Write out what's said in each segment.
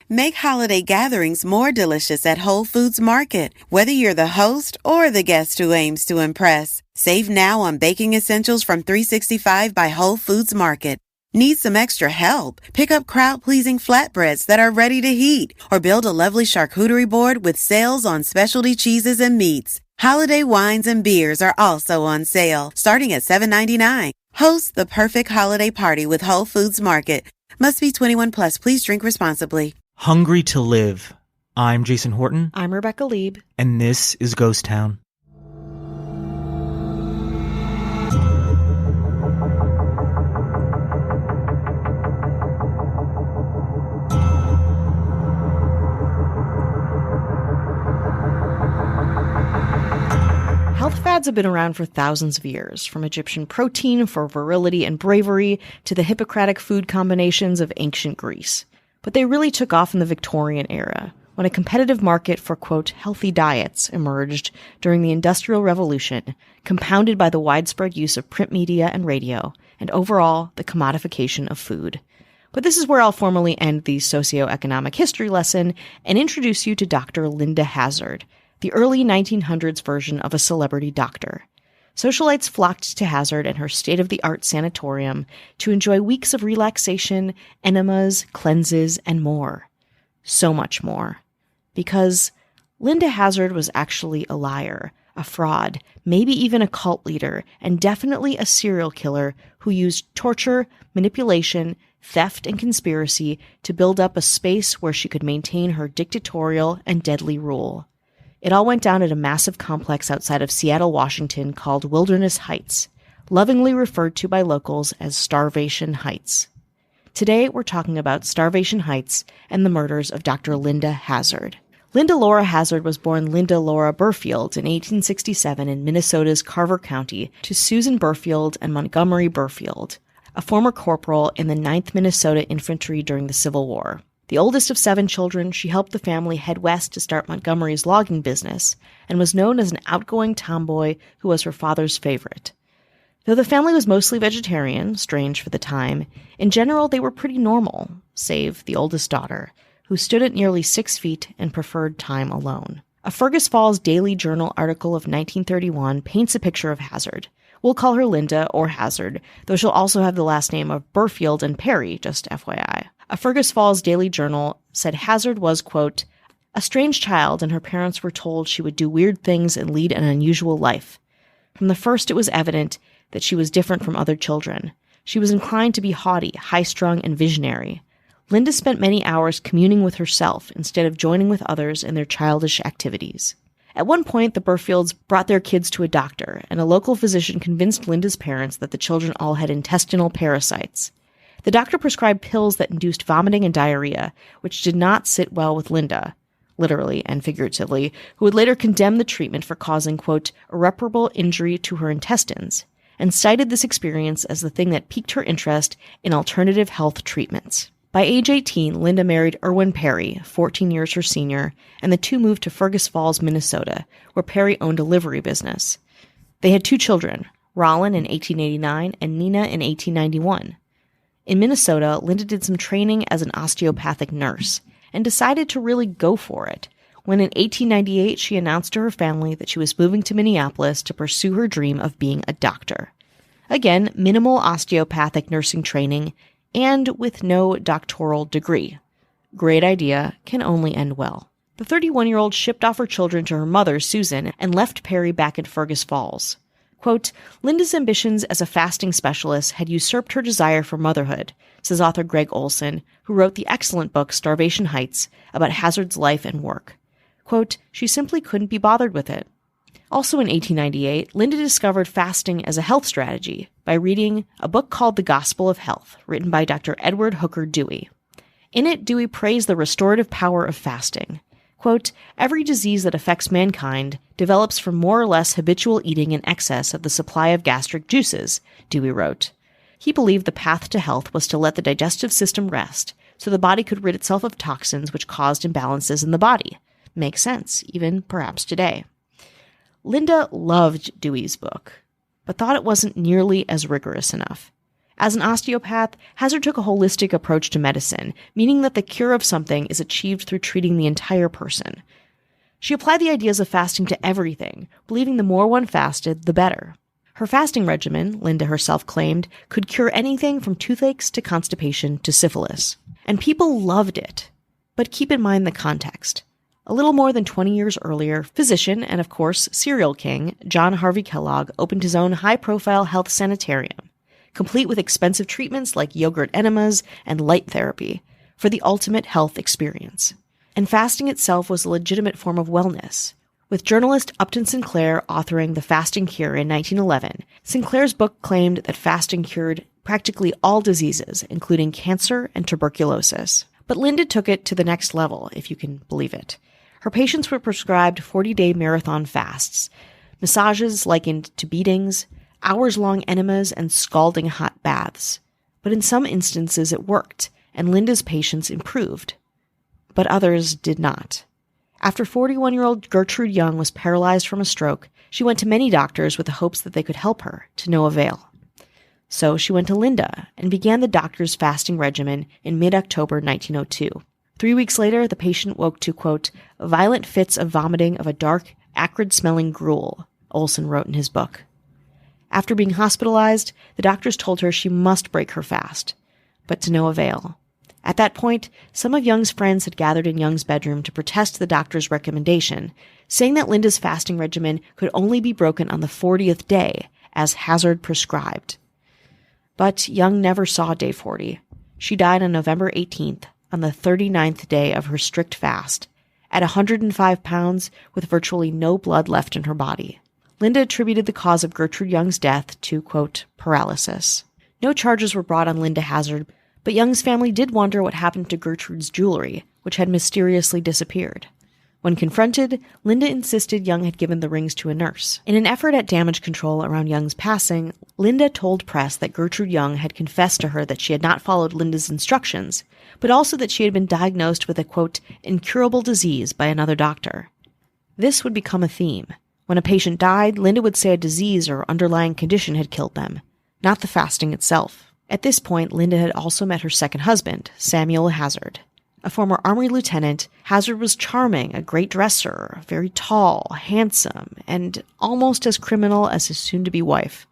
Make holiday gatherings more delicious at Whole Foods Market. Whether you're the host or the guest who aims to impress, save now on baking essentials from 365 by Whole Foods Market. Need some extra help? Pick up crowd-pleasing flatbreads that are ready to heat, or build a lovely charcuterie board with sales on specialty cheeses and meats. Holiday wines and beers are also on sale, starting at $7.99. Host the perfect holiday party with Whole Foods Market. Must be 21 plus. Please drink responsibly. Hungry to Live. I'm Jason Horton. I'm Rebecca Lieb. And this is Ghost Town. Health fads have been around for thousands of years, from Egyptian protein for virility and bravery to the Hippocratic food combinations of ancient Greece. But they really took off in the Victorian era, when a competitive market for, quote, healthy diets emerged during the Industrial Revolution, compounded by the widespread use of print media and radio, and overall, the commodification of food. But this is where I'll formally end the socioeconomic history lesson and introduce you to Dr. Linda Hazard, the early 1900s version of a celebrity doctor. Socialites flocked to Hazard and her state-of-the-art sanatorium to enjoy weeks of relaxation, enemas, cleanses, and more. So much more. Because Linda Hazard was actually a liar, a fraud, maybe even a cult leader, and definitely a serial killer who used torture, manipulation, theft, and conspiracy to build up a space where she could maintain her dictatorial and deadly rule. It all went down at a massive complex outside of Seattle, Washington called Wilderness Heights, lovingly referred to by locals as Starvation Heights. Today, we're talking about Starvation Heights and the murders of Dr. Linda Hazard. Linda Laura Hazard was born Linda Laura Burfield in 1867 in Minnesota's Carver County to Susan Burfield and Montgomery Burfield, a former corporal in the 9th Minnesota Infantry during the Civil War. The oldest of 7 children, she helped the family head west to start Montgomery's logging business, and was known as an outgoing tomboy who was her father's favorite. Though the family was mostly vegetarian, strange for the time, in general they were pretty normal, save the oldest daughter, who stood at nearly 6 feet and preferred time alone. A Fergus Falls Daily Journal article of 1931 paints a picture of Hazard. We'll call her Linda or Hazard, though she'll also have the last name of Burfield and Perry, just FYI. A Fergus Falls Daily Journal said Hazard was, quote, a strange child, and her parents were told she would do weird things and lead an unusual life. From the first, it was evident that she was different from other children. She was inclined to be haughty, high-strung, and visionary. Linda spent many hours communing with herself instead of joining with others in their childish activities. At one point, the Burfields brought their kids to a doctor, and a local physician convinced Linda's parents that the children all had intestinal parasites. The doctor prescribed pills that induced vomiting and diarrhea, which did not sit well with Linda, literally and figuratively, who would later condemn the treatment for causing, quote, irreparable injury to her intestines, and cited this experience as the thing that piqued her interest in alternative health treatments. By age 18, Linda married Irwin Perry, 14 years her senior, and the two moved to Fergus Falls, Minnesota, where Perry owned a livery business. They had 2 children, Rollin in 1889 and Nina in 1891. In Minnesota, Linda did some training as an osteopathic nurse and decided to really go for it, when in 1898 she announced to her family that she was moving to Minneapolis to pursue her dream of being a doctor. Again, minimal osteopathic nursing training and with no doctoral degree. Great idea, can only end well. The 31-year-old shipped off her children to her mother, Susan, and left Perry back in Fergus Falls. Quote, Linda's ambitions as a fasting specialist had usurped her desire for motherhood, says author Greg Olson, who wrote the excellent book Starvation Heights about Hazard's life and work. Quote, she simply couldn't be bothered with it. Also in 1898, Linda discovered fasting as a health strategy by reading a book called The Gospel of Health, written by Dr. Edward Hooker Dewey. In it, Dewey praised the restorative power of fasting. Quote, every disease that affects mankind develops from more or less habitual eating in excess of the supply of gastric juices, Dewey wrote. He believed the path to health was to let the digestive system rest, so the body could rid itself of toxins which caused imbalances in the body. Makes sense, even perhaps today. Linda loved Dewey's book, but thought it wasn't nearly as rigorous enough. As an osteopath, Hazard took a holistic approach to medicine, meaning that the cure of something is achieved through treating the entire person. She applied the ideas of fasting to everything, believing the more one fasted, the better. Her fasting regimen, Linda herself claimed, could cure anything from toothaches to constipation to syphilis. And people loved it. But keep in mind the context. A little more than 20 years earlier, physician and, of course, cereal king John Harvey Kellogg opened his own high-profile health sanitarium, complete with expensive treatments like yogurt enemas and light therapy, for the ultimate health experience. And fasting itself was a legitimate form of wellness. With journalist Upton Sinclair authoring The Fasting Cure in 1911, Sinclair's book claimed that fasting cured practically all diseases, including cancer and tuberculosis. But Linda took it to the next level, if you can believe it. Her patients were prescribed 40-day marathon fasts, massages likened to beatings, hours-long enemas, and scalding hot baths. But in some instances it worked, and Linda's patients improved. But others did not. After 41-year-old Gertrude Young was paralyzed from a stroke, she went to many doctors with the hopes that they could help her, to no avail. So she went to Linda and began the doctor's fasting regimen in mid-October 1902. 3 weeks later, the patient woke to, quote, violent fits of vomiting of a dark, acrid-smelling gruel, Olson wrote in his book. After being hospitalized, the doctors told her she must break her fast, but to no avail. At that point, some of Young's friends had gathered in Young's bedroom to protest the doctor's recommendation, saying that Linda's fasting regimen could only be broken on the 40th day, as Hazard prescribed. But Young never saw day 40. She died on November 18th, on the 39th day of her strict fast, at 105 pounds with virtually no blood left in her body. Linda attributed the cause of Gertrude Young's death to, quote, paralysis. No charges were brought on Linda Hazard, but Young's family did wonder what happened to Gertrude's jewelry, which had mysteriously disappeared. When confronted, Linda insisted Young had given the rings to a nurse. In an effort at damage control around Young's passing, Linda told press that Gertrude Young had confessed to her that she had not followed Linda's instructions, but also that she had been diagnosed with a, quote, incurable disease by another doctor. This would become a theme. When a patient died, Linda would say a disease or underlying condition had killed them, not the fasting itself. At this point, Linda had also met her second husband, Samuel Hazard. A former Army lieutenant, Hazard was charming, a great dresser, very tall, handsome, and almost as criminal as his soon-to-be wife.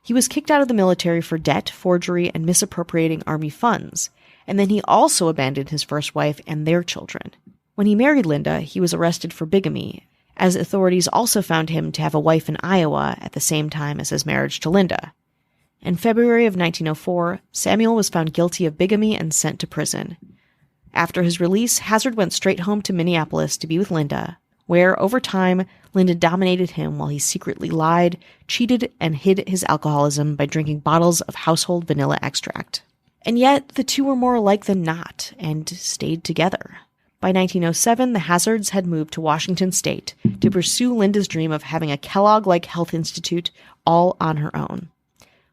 He was kicked out of the military for debt, forgery, and misappropriating Army funds, and then he also abandoned his first wife and their children. When he married Linda, he was arrested for bigamy, as authorities also found him to have a wife in Iowa at the same time as his marriage to Linda. In February of 1904, Samuel was found guilty of bigamy and sent to prison. After his release, Hazard went straight home to Minneapolis to be with Linda, where, over time, Linda dominated him while he secretly lied, cheated, and hid his alcoholism by drinking bottles of household vanilla extract. And yet, the two were more alike than not, and stayed together. By 1907, the Hazards had moved to Washington State to pursue Linda's dream of having a Kellogg-like health institute all on her own.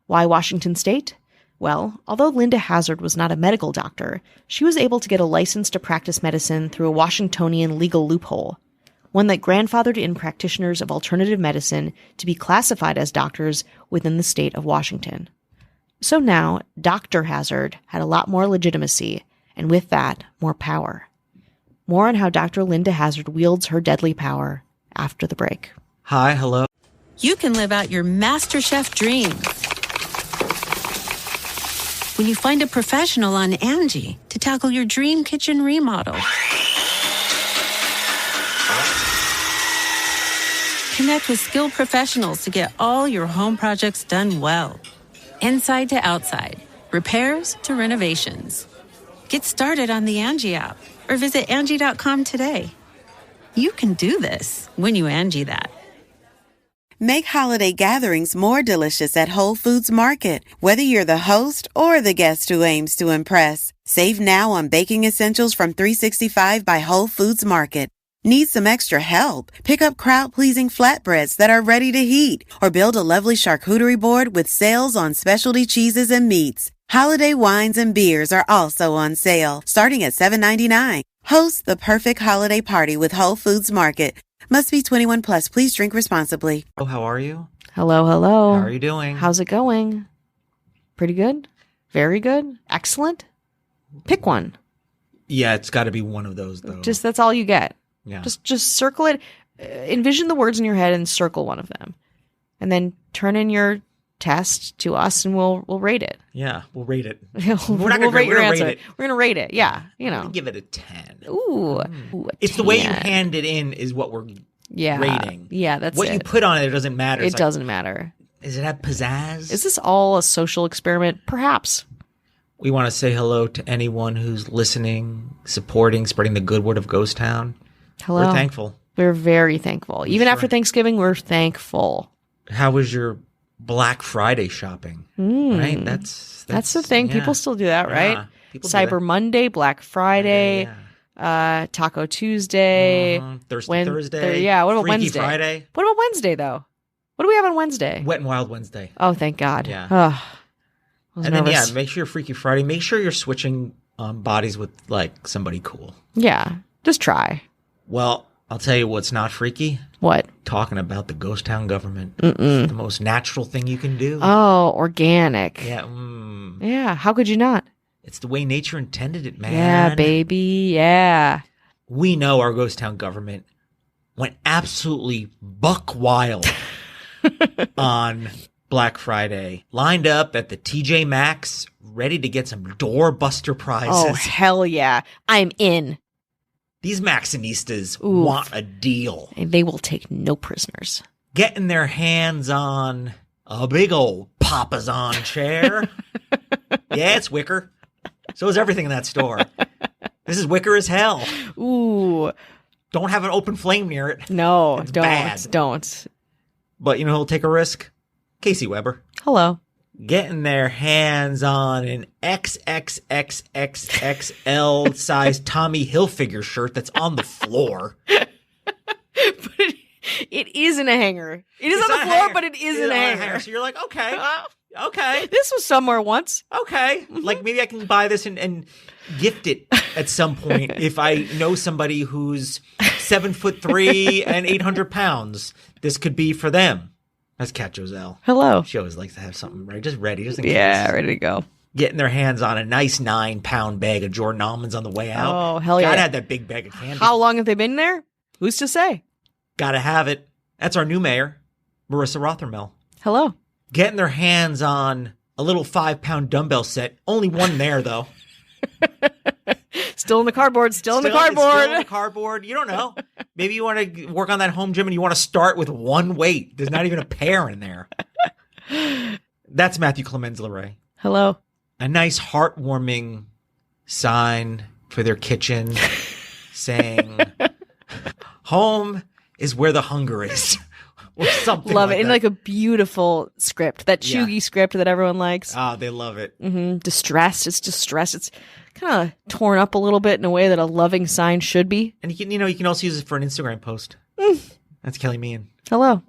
Why Washington State? Well, although Linda Hazard was not a medical doctor, she was able to get a license to practice medicine through a Washingtonian legal loophole, one that grandfathered in practitioners of alternative medicine to be classified as doctors within the state of Washington. So now, Dr. Hazard had a lot more legitimacy, and with that, more power. More on how Dr. Linda Hazard wields her deadly power after the break. Hi, hello. You can live out your MasterChef dream when you find a professional on Angie to tackle your dream kitchen remodel. Connect with skilled professionals to get all your home projects done well. Inside to outside, repairs to renovations. Get started on the Angie app or visit Angie.com today. You can do this when you Angie that. Make holiday gatherings more delicious at Whole Foods Market. Whether you're the host or the guest who aims to impress, save now on baking essentials from 365 by Whole Foods Market. Need some extra help? Pick up crowd-pleasing flatbreads that are ready to heat, or build a lovely charcuterie board with sales on specialty cheeses and meats. Holiday wines and beers are also on sale, starting at $7.99. Host the perfect holiday party with Whole Foods Market. Must be 21 plus. Please drink responsibly. Oh, how are you? Hello, hello. How are you doing? How's it going? Pretty good? Very good. Excellent. Pick one. Yeah, it's got to be one of those, though. Just that's all you get. Yeah. Just circle it. Envision the words in your head and circle one of them. And then turn in your test to us and we'll rate it. Yeah, we'll rate it. We'll rate your answer. We're going to rate it. Yeah, I'm gonna give it a 10. Ooh, It's 10. The way you hand it in is what we're rating. Yeah, that's what it. you put on it doesn't matter. It doesn't matter. Does it have pizzazz? Is this all a social experiment? Perhaps. We want to say hello to anyone who's listening, supporting, spreading the good word of Ghost Town. Hello. We're thankful. We're very thankful. Even after Thanksgiving, we're thankful. How was your Black Friday shopping? Right? That's the thing. Yeah. People still do that, right? Cyber Monday, Black Friday, Taco Tuesday, Thirsty Thursday. What about Freaky Wednesday? Friday. What about Wednesday, though? What do we have on Wednesday? Wet and Wild Wednesday. Oh, thank God. Yeah. I was nervous. Then, make sure you're Freaky Friday. Make sure you're switching bodies with, like, somebody cool. Yeah. Just try. Well, I'll tell you what's not freaky. What? Talking about the Ghost Town government. It's the most natural thing you can do. Oh, organic. Yeah. Yeah. How could you not? It's the way nature intended it, man. Yeah, baby. Yeah. We know our Ghost Town government went absolutely buck wild on Black Friday. Lined up at the TJ Maxx, ready to get some doorbuster prizes. Oh, hell yeah. I'm in. These Maxinistas want a deal. They will take no prisoners. Getting their hands on a big old Papa's-on chair. Yeah, it's wicker. So is everything in that store. This is wicker as hell. Ooh. Don't have an open flame near it. No, it's bad. Don't. But you know who'll take a risk? Casey Weber. Hello. Getting their hands on an XXXXXL size Tommy Hilfiger shirt that's on the floor. But it is in a hanger. It is on the floor, but it is in a hanger. So you're like, okay. Okay. This was somewhere once. Okay. Like maybe I can buy this and gift it at some point if I know somebody who's 7'3" and 800 pounds. This could be for them. That's Kat Joselle. Hello. She always likes to have something just ready, just in case. Yeah, ready to go. Getting their hands on a nice 9-pound bag of Jordan almonds on the way out. Oh, hell yeah. Gotta have that big bag of candy. How long have they been there? Who's to say? Gotta have it. That's our new mayor, Marissa Rothermel. Hello. Getting their hands on a little 5-pound dumbbell set. Only one there, though. Still in the cardboard. Still in the cardboard. Still in the cardboard. You don't know. Maybe you want to work on that home gym and you want to start with one weight. There's not even a pair in there. That's Matthew Clemens LeRae. Hello. A nice heartwarming sign for their kitchen saying, home is where the hunger is. Or something love like it. In that. like a beautiful script. That chuggy script that everyone likes. Oh, they love it. Mm-hmm. Distressed. It's distressed. It's kind of torn up a little bit in a way that a loving sign should be. And you can also use it for an Instagram post. That's Kelly Meehan. Hello.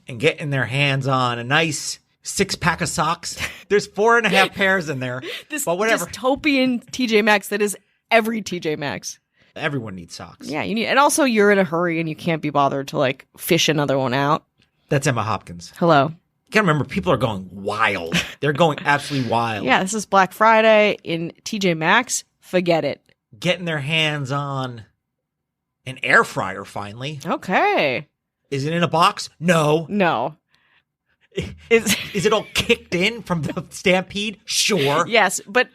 And getting their hands on a nice 6-pack of socks. There's 4.5 pairs in there. But whatever. Dystopian TJ Maxx that is every TJ Maxx. Everyone needs socks. Yeah, you need, and also you're in a hurry and you can't be bothered to like fish another one out. That's Emma Hopkins. Hello. You gotta remember, people are going wild. They're going absolutely wild. Yeah, this is Black Friday in TJ Maxx. Forget it. Getting their hands on an air fryer finally. Okay. Is it in a box? No. No. Is it all kicked in from the Stampede? Sure. Yes, but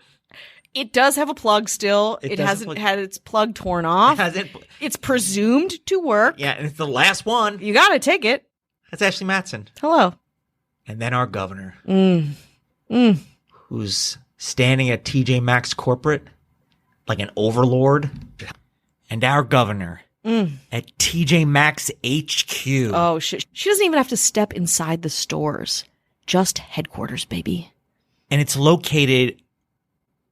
it does have a plug still. It hasn't had its plug torn off. It's presumed to work. Yeah, and it's the last one. You gotta take it. That's Ashley Matson. Hello. And then our governor. Who's standing at TJ Maxx corporate like an overlord. And our governor at TJ Maxx HQ. Oh, she doesn't even have to step inside the stores. Just headquarters, baby. And it's located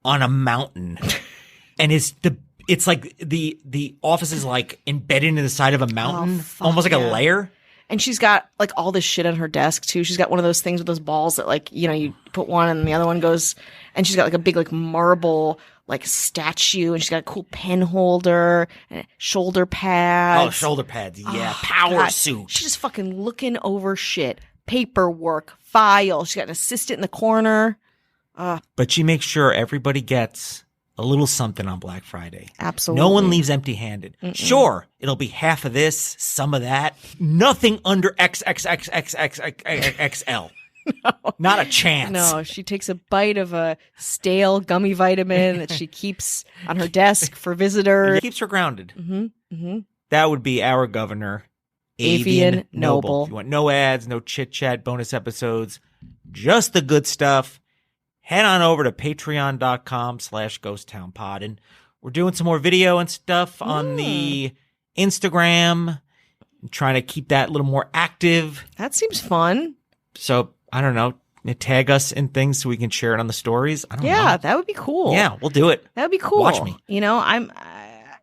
on a mountain. And it's like the office is like embedded into the side of a mountain. Almost like a layer. And she's got like all this shit on her desk too. She's got one of those things with those balls that like, you put one and the other one goes, and she's got like a big like marble like statue, and she's got a cool pen holder and shoulder pads. Oh, shoulder pads. Yeah. Power suit. She's just fucking looking over shit. Paperwork, files. She's got an assistant in the corner. But she makes sure everybody gets a little something on Black Friday. Absolutely. No one leaves empty-handed. Sure, it'll be half of this, some of that. Nothing under XXXXXXXL. No. Not a chance. No, she takes a bite of a stale gummy vitamin that she keeps on her desk for visitors. It keeps her grounded. That would be our governor, Avian Noble. If you want no ads, no chit-chat, bonus episodes, just the good stuff, head on over to patreon.com/ghosttownpod. And we're doing some more video and stuff on the Instagram. I'm trying to keep that a little more active. That seems fun. So, I don't know, tag us in things so we can share it on the stories. I don't know. Yeah, that would be cool. Yeah, we'll do it. That would be cool. Watch me. You know,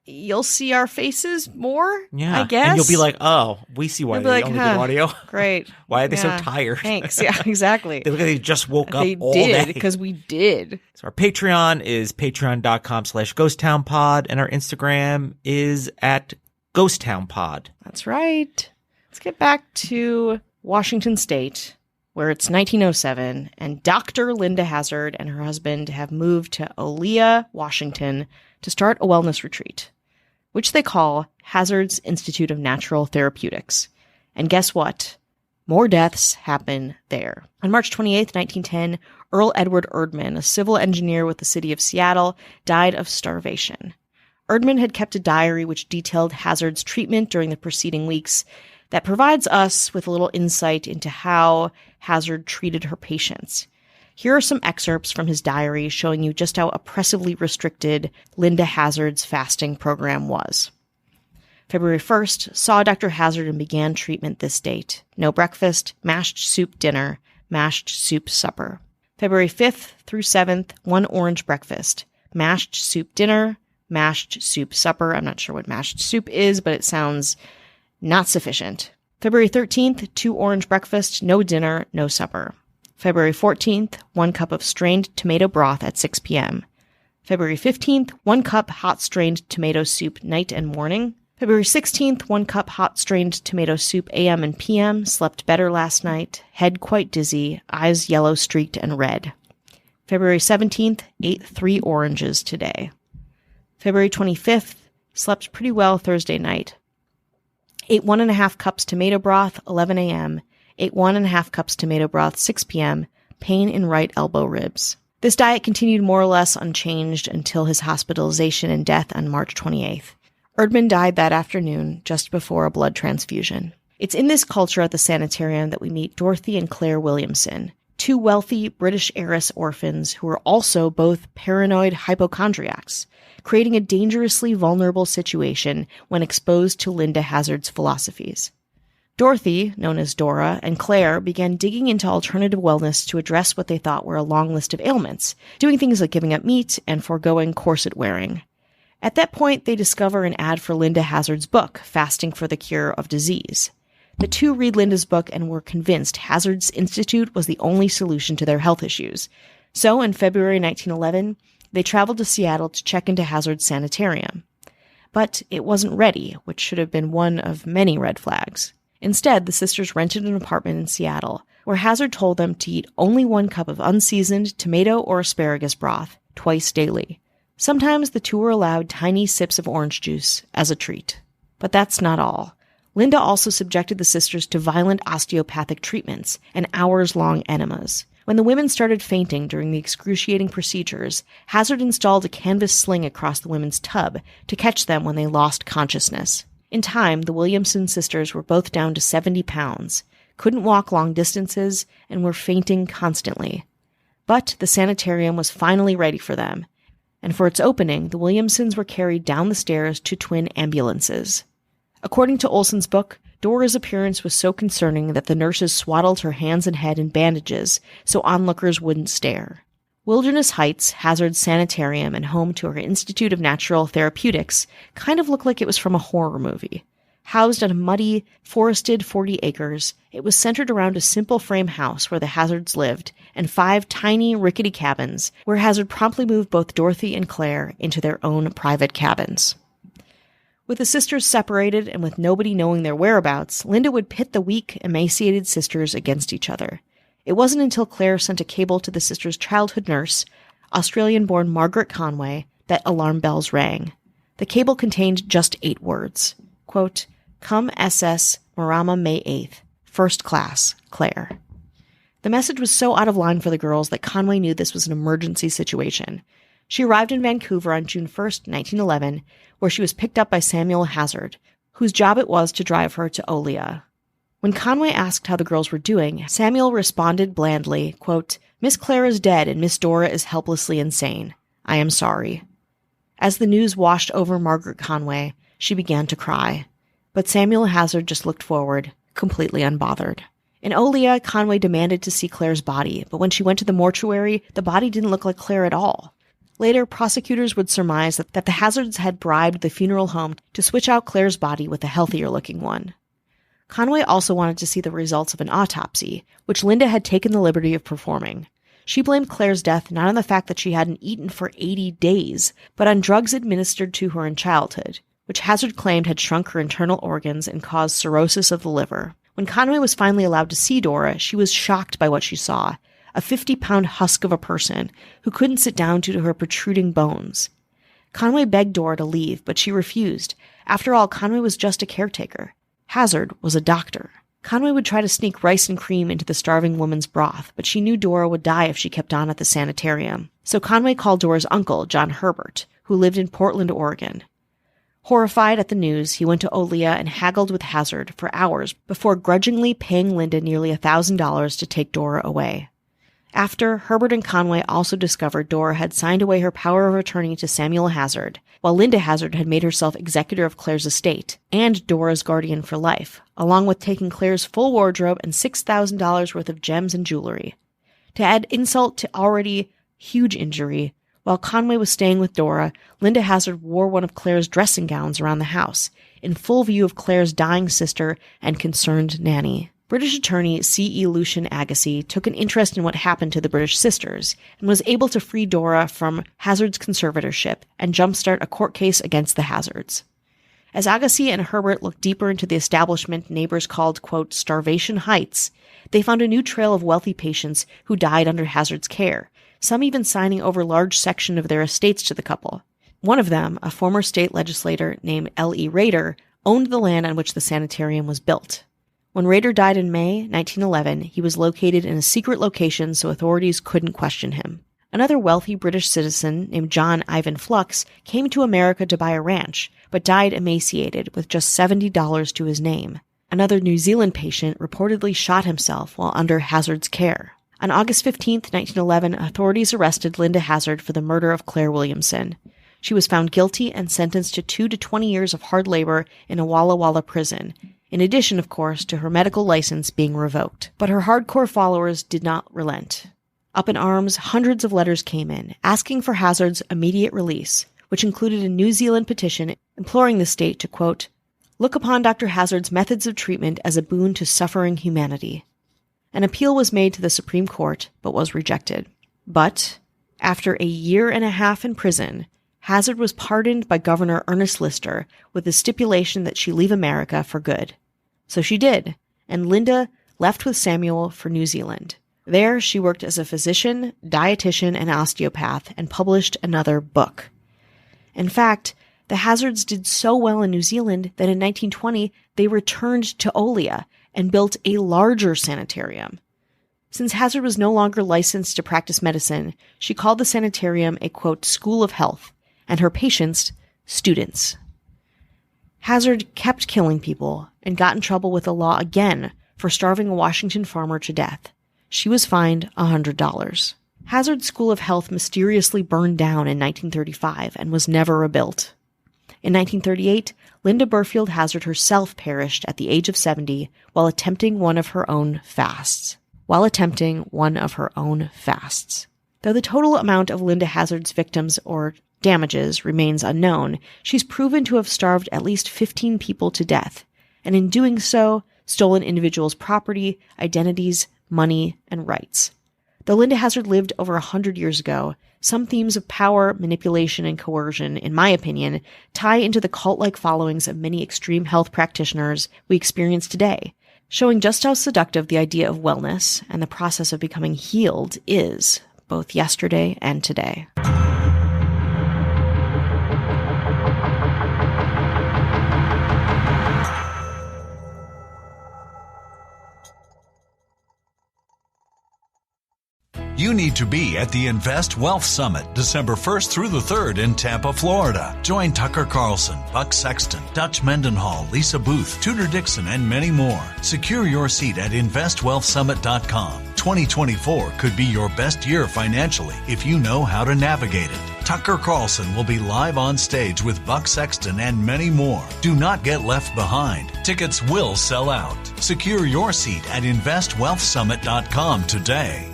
you'll see our faces more, yeah. I guess. And you'll be like, oh, we see why they only do audio. Great. Why are they so tired? Thanks. Yeah, exactly. They look like they just woke up all day. day. Because we did. So our Patreon is patreon.com/ghosttownpod, and our Instagram is at ghosttownpod. That's right. Let's get back to Washington State, where it's 1907, and Dr. Linda Hazard and her husband have moved to Olea, Washington, to start a wellness retreat, which they call Hazard's Institute of Natural Therapeutics. And guess what? More deaths happen there. On March 28th, 1910, Earl Edward Erdman, a civil engineer with the city of Seattle, died of starvation. Erdman had kept a diary which detailed Hazard's treatment during the preceding weeks that provides us with a little insight into how Hazard treated her patients. Here are some excerpts from his diary showing you just how oppressively restricted Linda Hazard's fasting program was. February 1st, saw Dr. Hazard and began treatment this date. No breakfast, mashed soup dinner, mashed soup supper. February 5th through 7th, 1 orange breakfast, mashed soup dinner, mashed soup supper. I'm not sure what mashed soup is, but it sounds not sufficient. February 13th, 2 orange breakfast, no dinner, no supper. February 14th, 1 cup of strained tomato broth at 6 p.m. February 15th, 1 cup hot strained tomato soup night and morning. February 16th, 1 cup hot strained tomato soup a.m. and p.m. Slept better last night. Head quite dizzy. Eyes yellow streaked and red. February 17th, ate 3 oranges today. February 25th, slept pretty well Thursday night. Ate 1.5 cups tomato broth, 11 a.m. Ate 1.5 cups tomato broth, 6 p.m. Pain in right elbow ribs. This diet continued more or less unchanged until his hospitalization and death on March 28th. Erdman died that afternoon, just before a blood transfusion. It's in this culture at the sanitarium that we meet Dorothy and Claire Williamson, 2 wealthy British heiress orphans who are also both paranoid hypochondriacs, creating a dangerously vulnerable situation when exposed to Linda Hazard's philosophies. Dorothy, known as Dora, and Claire began digging into alternative wellness to address what they thought were a long list of ailments, doing things like giving up meat and foregoing corset wearing. At that point, they discover an ad for Linda Hazard's book, Fasting for the Cure of Disease. The 2 read Linda's book and were convinced Hazard's Institute was the only solution to their health issues. So, in February 1911, they traveled to Seattle to check into Hazard's sanitarium. But it wasn't ready, which should have been one of many red flags. Instead, the sisters rented an apartment in Seattle, where Hazard told them to eat only 1 cup of unseasoned tomato or asparagus broth, twice daily. Sometimes the 2 were allowed tiny sips of orange juice as a treat. But that's not all. Linda also subjected the sisters to violent osteopathic treatments and hours-long enemas. When the women started fainting during the excruciating procedures, Hazard installed a canvas sling across the women's tub to catch them when they lost consciousness. In time, the Williamson sisters were both down to 70 pounds, couldn't walk long distances, and were fainting constantly. But the sanitarium was finally ready for them, and for its opening, the Williamsons were carried down the stairs to twin ambulances. According to Olson's book, Dora's appearance was so concerning that the nurses swaddled her hands and head in bandages so onlookers wouldn't stare. Wilderness Heights, Hazard's sanitarium and home to her Institute of Natural Therapeutics, kind of looked like it was from a horror movie. Housed on a muddy, forested 40 acres, it was centered around a simple frame house where the Hazards lived, and 5 tiny, rickety cabins, where Hazard promptly moved both Dorothy and Claire into their own private cabins. With the sisters separated and with nobody knowing their whereabouts, Linda would pit the weak, emaciated sisters against each other. It wasn't until Claire sent a cable to the sisters' childhood nurse, Australian-born Margaret Conway, that alarm bells rang. The cable contained just 8 words. Quote, "Come SS, Marama, May 8th. First class, Claire." The message was so out of line for the girls that Conway knew this was an emergency situation. She arrived in Vancouver on June 1st, 1911, where she was picked up by Samuel Hazard, whose job it was to drive her to Olea. When Conway asked how the girls were doing, Samuel responded blandly, quote, "Miss Claire is dead and Miss Dora is helplessly insane. I am sorry." As the news washed over Margaret Conway, she began to cry. But Samuel Hazard just looked forward, completely unbothered. In Olea, Conway demanded to see Claire's body, but when she went to the mortuary, the body didn't look like Claire at all. Later, prosecutors would surmise that the Hazards had bribed the funeral home to switch out Claire's body with a healthier-looking one. Conway also wanted to see the results of an autopsy, which Linda had taken the liberty of performing. She blamed Claire's death not on the fact that she hadn't eaten for 80 days, but on drugs administered to her in childhood, which Hazard claimed had shrunk her internal organs and caused cirrhosis of the liver. When Conway was finally allowed to see Dora, she was shocked by what she saw, a 50-pound husk of a person who couldn't sit down due to her protruding bones. Conway begged Dora to leave, but she refused. After all, Conway was just a caretaker. Hazard was a doctor. Conway would try to sneak rice and cream into the starving woman's broth, but she knew Dora would die if she kept on at the sanitarium. So Conway called Dora's uncle, John Herbert, who lived in Portland, Oregon. Horrified at the news, he went to Olea and haggled with Hazard for hours before grudgingly paying Linda nearly $1,000 to take Dora away. After, Herbert and Conway also discovered Dora had signed away her power of attorney to Samuel Hazard, while Linda Hazard had made herself executor of Claire's estate and Dora's guardian for life, along with taking Claire's full wardrobe and $6,000 worth of gems and jewelry. To add insult to already huge injury, while Conway was staying with Dora, Linda Hazard wore one of Claire's dressing gowns around the house, in full view of Claire's dying sister and concerned nanny. British attorney C.E. Lucian Agassiz took an interest in what happened to the British sisters and was able to free Dora from Hazard's conservatorship and jumpstart a court case against the Hazards. As Agassiz and Herbert looked deeper into the establishment neighbors called, quote, Starvation Heights, they found a new trail of wealthy patients who died under Hazard's care, some even signing over large sections of their estates to the couple. One of them, a former state legislator named L.E. Rader, owned the land on which the sanitarium was built. When Rader died in May 1911, he was located in a secret location so authorities couldn't question him. Another wealthy British citizen named John Ivan Flux came to America to buy a ranch, but died emaciated with just $70 to his name. Another New Zealand patient reportedly shot himself while under Hazard's care. On August 15, 1911, authorities arrested Linda Hazard for the murder of Claire Williamson. She was found guilty and sentenced to 2 to 20 years of hard labor in a Walla Walla prison, in addition, of course, to her medical license being revoked. But her hardcore followers did not relent. Up in arms, hundreds of letters came in, asking for Hazard's immediate release, which included a New Zealand petition imploring the state to, quote, look upon Dr. Hazard's methods of treatment as a boon to suffering humanity. An appeal was made to the Supreme Court, but was rejected. But, after a year and a half in prison, Hazard was pardoned by Governor Ernest Lister with the stipulation that she leave America for good. So she did, and Linda left with Samuel for New Zealand. There, she worked as a physician, dietitian, and osteopath, and published another book. In fact, the Hazards did so well in New Zealand that in 1920, they returned to Olea and built a larger sanitarium. Since Hazard was no longer licensed to practice medicine, she called the sanitarium a, quote, school of health, and her patients, students. Hazard kept killing people and got in trouble with the law again for starving a Washington farmer to death. She was fined $100. Hazard's School of Health mysteriously burned down in 1935 and was never rebuilt. In 1938, Linda Burfield Hazard herself perished at the age of 70 while attempting one of her own fasts. Though the total amount of Linda Hazard's victims or damages remains unknown, she's proven to have starved at least 15 people to death, and in doing so, stolen individuals' property, identities, money, and rights. Though Linda Hazard lived over 100 years ago, some themes of power, manipulation, and coercion, in my opinion, tie into the cult-like followings of many extreme health practitioners we experience today. showing just how seductive the idea of wellness and the process of becoming healed is, both yesterday and today. You need to be at the Invest Wealth Summit, December 1st through the 3rd in Tampa, Florida. Join Tucker Carlson, Buck Sexton, Dutch Mendenhall, Lisa Booth, Tudor Dixon, and many more. Secure your seat at investwealthsummit.com. 2024 could be your best year financially if you know how to navigate it. Tucker Carlson will be live on stage with Buck Sexton and many more. Do not get left behind. Tickets will sell out. Secure your seat at investwealthsummit.com today.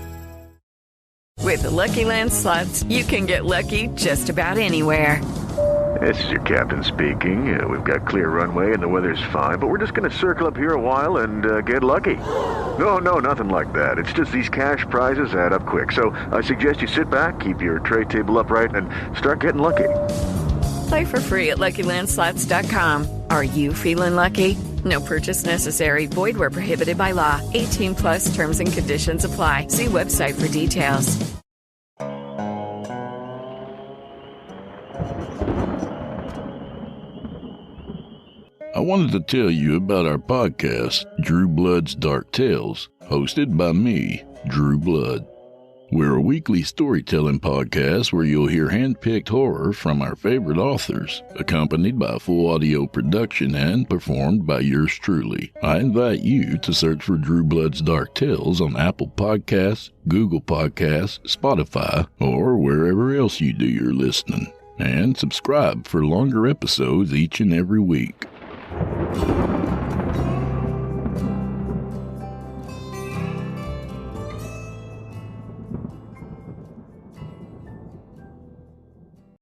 With the Lucky Land Slots, you can get lucky just about anywhere. This is your captain speaking. We've got clear runway and the weather's fine, but we're just going to circle up here a while and get lucky. No, nothing like that. It's just these cash prizes add up quick. So I suggest you sit back, keep your tray table upright, and start getting lucky. Play for free at LuckyLandSlots.com. Are you feeling lucky? No purchase necessary. Void where prohibited by law. 18 plus terms and conditions apply. See website for details. I wanted to tell you about our podcast, Drew Blood's Dark Tales, hosted by me, Drew Blood. We're a weekly storytelling podcast where you'll hear hand-picked horror from our favorite authors, accompanied by a full audio production and performed by yours truly. I invite you to search for Drew Blood's Dark Tales on Apple Podcasts, Google Podcasts, Spotify, or wherever else you do your listening. And subscribe for longer episodes each and every week.